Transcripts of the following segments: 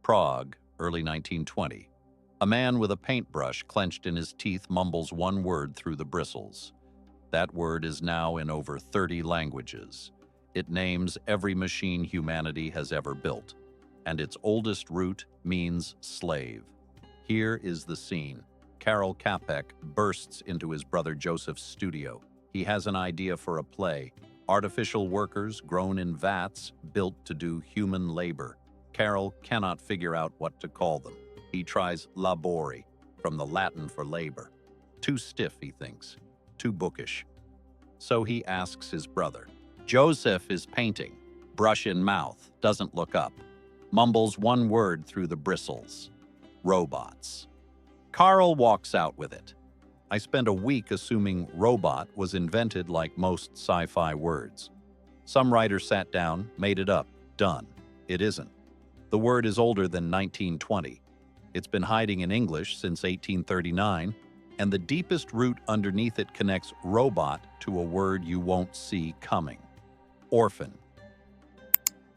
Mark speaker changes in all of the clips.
Speaker 1: Prague, early 1920. A man with a paintbrush clenched in his teeth mumbles one word through the bristles. That word is now in over 30 languages. It names every machine humanity has ever built, and its oldest root means slave. Here is the scene. Karel Čapek bursts into his brother Joseph's studio. He has an idea for a play. Artificial workers grown in vats built to do human labor. Karel cannot figure out what to call them. He tries labori, from the Latin for labor. Too stiff, he thinks. Too bookish. So he asks his brother. Joseph is painting. Brush in mouth, doesn't look up. Mumbles one word through the bristles. Robots. Karel walks out with it. I spent a week assuming robot was invented like most sci-fi words. Some writer sat down, made it up, done. It isn't. The word is older than 1920. It's been hiding in English since 1839, and the deepest root underneath it connects robot to a word you won't see coming. Orphan.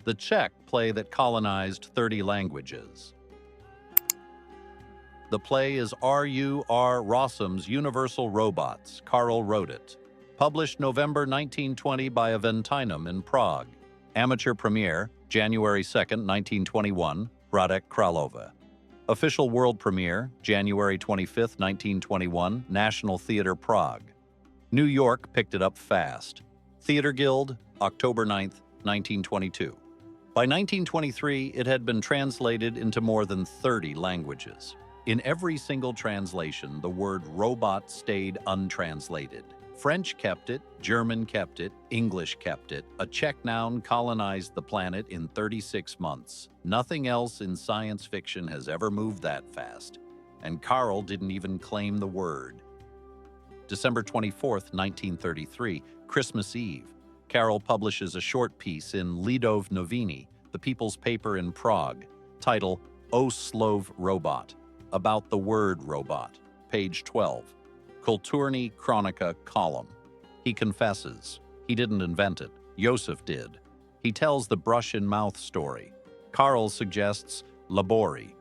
Speaker 1: The Czech play that colonized 30 languages. The play is R.U.R. Rossum's Universal Robots. Karel wrote it. Published November 1920 by Aventinum in Prague. Amateur premiere, January 2, 1921, Hradec Králové. Official world premiere, January 25, 1921, National Theatre, Prague. New York picked it up fast. Theatre Guild, October 9, 1922. By 1923, it had been translated into more than 30 languages. In every single translation, the word robot stayed untranslated. French kept it, German kept it, English kept it. A Czech noun colonized the planet in 36 months. Nothing else in science fiction has ever moved that fast. And Karel didn't even claim the word. December 24, 1933, Christmas Eve. Karel publishes a short piece in Lidové noviny, the people's paper in Prague, title O Slov Robot, about the word robot, page 12. Kulturní Kronika column. He confesses. He didn't invent it. Josef did. He tells the brush-in-mouth story. Karel suggests labori.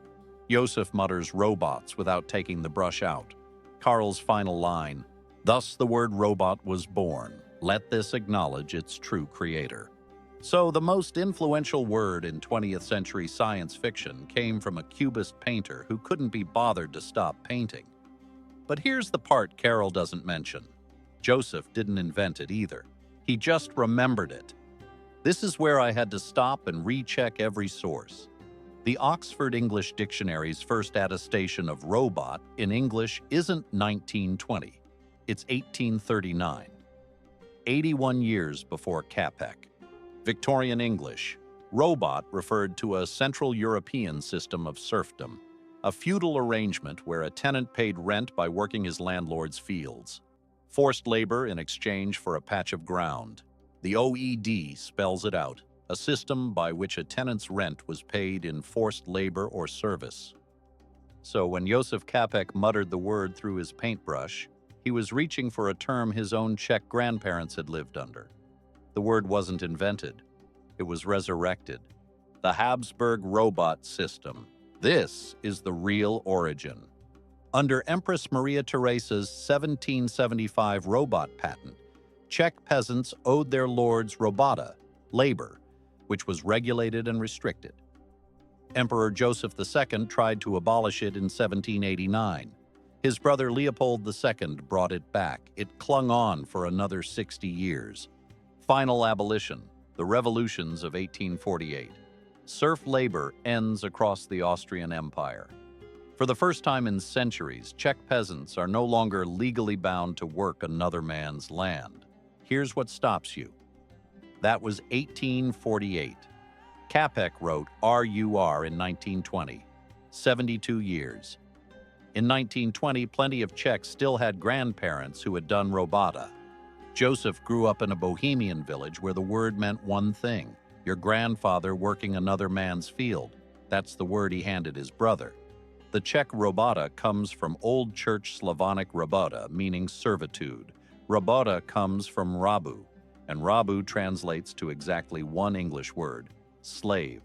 Speaker 1: Josef mutters robots without taking the brush out. Karel's final line, thus the word robot was born. Let this acknowledge its true creator. So the most influential word in 20th century science fiction came from a cubist painter who couldn't be bothered to stop painting. But here's the part Karel doesn't mention. Joseph didn't invent it either. He just remembered it. This is where I had to stop and recheck every source. The Oxford English Dictionary's first attestation of robot in English isn't 1920. It's 1839. 81 years before Čapek. Victorian English. Robot referred to a Central European system of serfdom, a feudal arrangement where a tenant paid rent by working his landlord's fields. Forced labor in exchange for a patch of ground. The OED spells it out, a system by which a tenant's rent was paid in forced labor or service. So when Josef Čapek muttered the word through his paintbrush, he was reaching for a term his own Czech grandparents had lived under. The word wasn't invented. It was resurrected. The Habsburg robot system. This is the real origin. Under Empress Maria Theresa's 1775 robot patent, Czech peasants owed their lords robota, labor, which was regulated and restricted. Emperor Joseph II tried to abolish it in 1789. His brother Leopold II brought it back. It clung on for another 60 years. Final abolition, the revolutions of 1848. Serf labor ends across the Austrian Empire. For the first time in centuries, Czech peasants are no longer legally bound to work another man's land. Here's what stops you. That was 1848. Čapek wrote RUR in 1920. 72 years. In 1920, plenty of Czechs still had grandparents who had done robota. Joseph grew up in a Bohemian village where the word meant one thing, your grandfather working another man's field. That's the word he handed his brother. The Czech robota comes from Old Church Slavonic robota, meaning servitude. Robota comes from rabu, and rabu translates to exactly one English word, slave.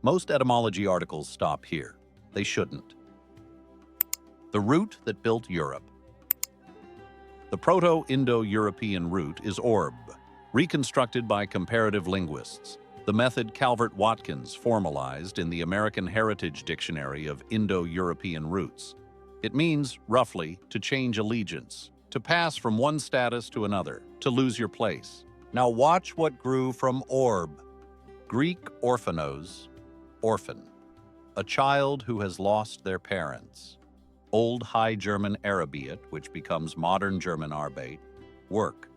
Speaker 1: Most etymology articles stop here. They shouldn't. The route that built Europe. The Proto-Indo-European route is orb, reconstructed by comparative linguists. The method Calvert-Watkins formalized in the American Heritage Dictionary of Indo-European Roots. It means, roughly, to change allegiance, to pass from one status to another, to lose your place. Now watch what grew from orb. Greek orphanos, orphan, a child who has lost their parents. Old High German Arabiat, which becomes modern German Arbeit, work.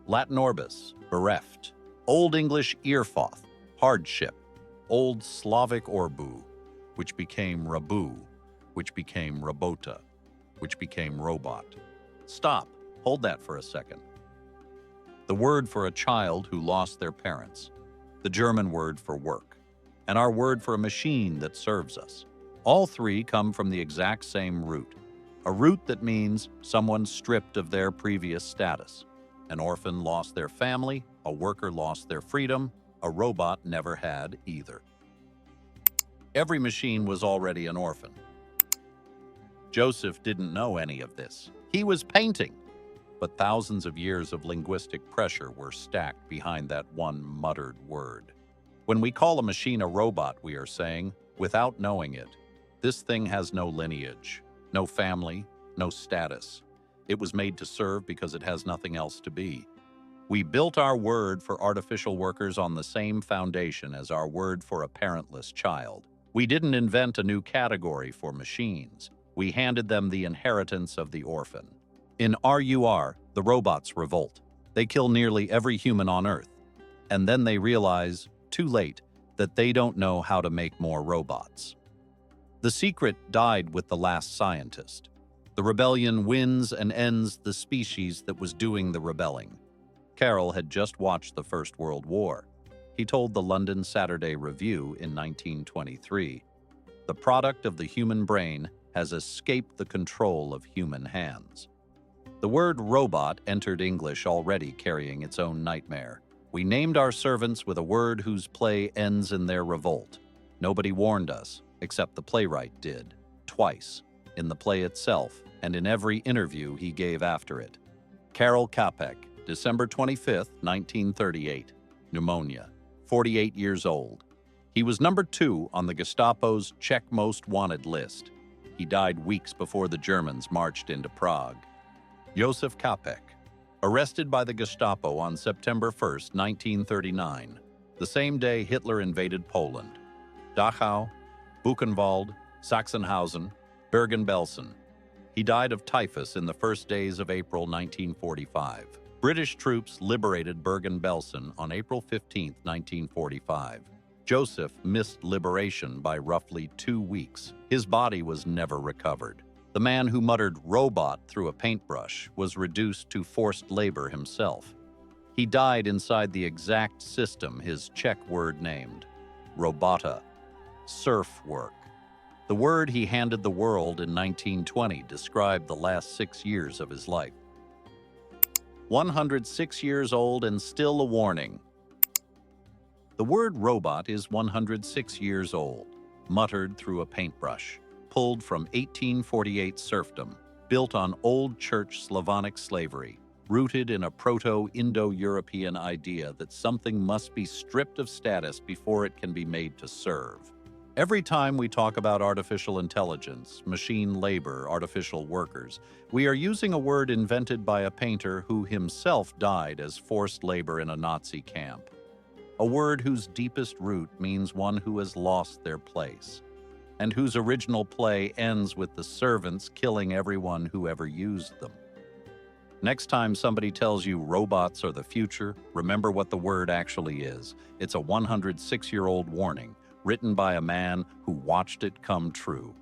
Speaker 1: Latin orbis, bereft. Old English earfoth, hardship. Old Slavic orbu, which became rabu, which became rabota, which became robot. Stop. Hold that for a second. The word for a child who lost their parents. The German word for work. And our word for a machine that serves us. All three come from the exact same root. A root that means someone stripped of their previous status. An orphan lost their family, a worker lost their freedom, a robot never had either. Every machine was already an orphan. Joseph didn't know any of this. He was painting. But thousands of years of linguistic pressure were stacked behind that one muttered word. When we call a machine a robot, we are saying, without knowing it, this thing has no lineage, no family, no status. It was made to serve because it has nothing else to be. We built our word for artificial workers on the same foundation as our word for a parentless child. We didn't invent a new category for machines. We handed them the inheritance of the orphan. In RUR, the robots revolt. They kill nearly every human on Earth. And then they realize, too late, that they don't know how to make more robots. The secret died with the last scientist. The rebellion wins and ends the species that was doing the rebelling. Carroll had just watched the First World War. He told the London Saturday Review in 1923, "The product of the human brain has escaped the control of human hands." The word robot entered English already carrying its own nightmare. We named our servants with a word whose play ends in their revolt. Nobody warned us, except the playwright did, twice, in the play itself and in every interview he gave after it. Karel Čapek, December 25, 1938, pneumonia, 48 years old. He was number 2 on the Gestapo's Czech Most Wanted list. He died weeks before the Germans marched into Prague. Josef Čapek, arrested by the Gestapo on September 1, 1939, the same day Hitler invaded Poland. Dachau, Buchenwald, Sachsenhausen, Bergen-Belsen. He died of typhus in the first days of April 1945. British troops liberated Bergen-Belsen on April 15, 1945. Joseph missed liberation by roughly 2 weeks. His body was never recovered. The man who muttered robot through a paintbrush was reduced to forced labor himself. He died inside the exact system his Czech word named, robota, serf work. The word he handed the world in 1920 described the last 6 years of his life. 106 years old and still a warning. The word robot is 106 years old, muttered through a paintbrush, pulled from 1848 serfdom, built on old church Slavonic slavery, rooted in a Proto-Indo-European idea that something must be stripped of status before it can be made to serve. Every time we talk about artificial intelligence, machine labor, artificial workers, we are using a word invented by a painter who himself died as forced labor in a Nazi camp. A word whose deepest root means one who has lost their place, and whose original play ends with the servants killing everyone who ever used them. Next time somebody tells you robots are the future, remember what the word actually is. It's a 106-year-old warning, written by a man who watched it come true.